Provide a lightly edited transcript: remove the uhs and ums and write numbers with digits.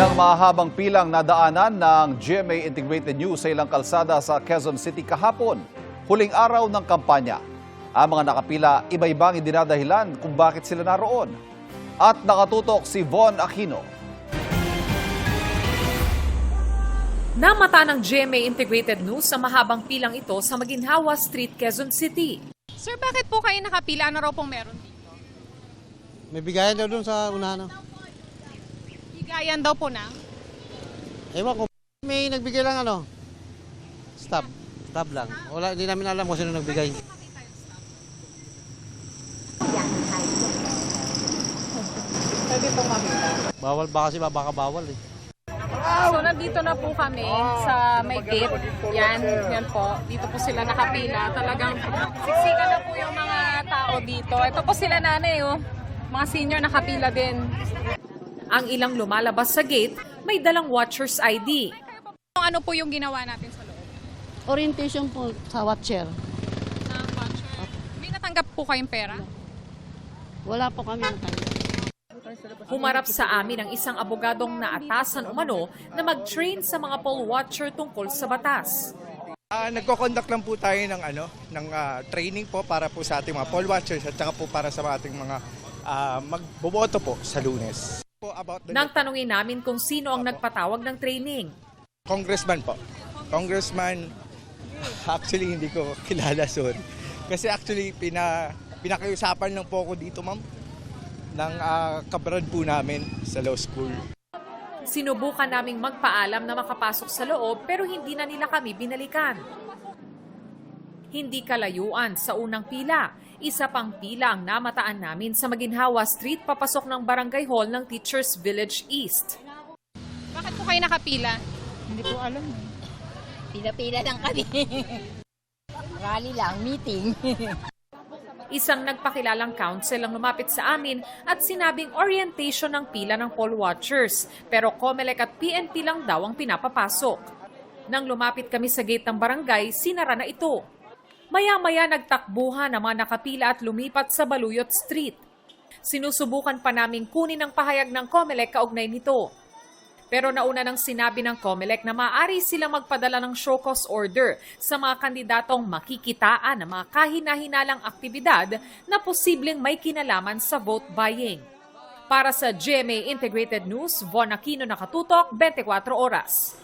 Ilang mahabang pilang nadaanan ng GMA Integrated News sa ilang kalsada sa Quezon City kahapon, huling araw ng kampanya. Ang mga nakapila, iba-ibang idinadahilan kung bakit sila naroon. At nakatutok si Von Aquino. Namata ng GMA Integrated News sa mahabang pilang ito sa Maginhawa Street, Quezon City. Sir, bakit po kayo nakapila? Ano raw pong meron dito? May bigayan daw dun sa unahan. Higayan daw po na. Ewan ko, may nagbigay lang stop. Stop lang. Wala, hindi namin alam kung sino nagbigay. Pwede pong makita. Bawal ba kasi baka bawal eh. So, nandito na po kami sa may gate. Yan po. Dito po sila nakapila. Talagang siksikan na po yung mga tao dito. Ito po sila nanay, oh. Mga senior nakapila din. Ang ilang lumalabas sa gate, may dalang watcher's ID. Ano po yung ginawa natin sa loob? Orientation po sa watcher. May natanggap po kayong pera? Wala po kami natanggap. Humarap sa amin ang isang abogadong naatasan umano na mag-train sa mga poll watcher tungkol sa batas. Nagko-conduct lang po tayo ng training po para po sa ating mga poll watchers at saka po para sa ating mga magboboto po sa Lunes. Nang tanungin namin kung sino ang nagpatawag ng training. Congressman po. Congressman, actually hindi ko kilala sorry. Kasi actually pinakiusapan lang po ako dito ma'am ng kabrad po namin sa law school. Sinubukan naming magpaalam na makapasok sa loob pero hindi na nila kami binalikan. Hindi kalayuan sa unang pila. Isa pang pila ang namataan namin sa Maginhawa Street papasok ng Barangay Hall ng Teachers Village East. Bakit po kayo nakapila? Hindi ko alam. Pila-pila lang kami. Rally lang, meeting. Isang nagpakilalang council ang lumapit sa amin at sinabing orientation ng pila ng poll watchers. Pero COMELEC at PNP lang daw ang pinapapasok. Nang lumapit kami sa gate ng barangay, sinara na ito. Maya-maya nagtakbuhan ang mga nakapila at lumipat sa Baluyot Street. Sinusubukan pa naming kunin ang pahayag ng COMELEC kaugnay nito. Pero nauna nang sinabi ng COMELEC na maaari silang magpadala ng show cause order sa mga kandidatong makikitaan ng mga kahina-hinalang aktibidad na posibleng may kinalaman sa vote buying. Para sa GMA Integrated News, Von Aquino, nakatutok, 24 oras.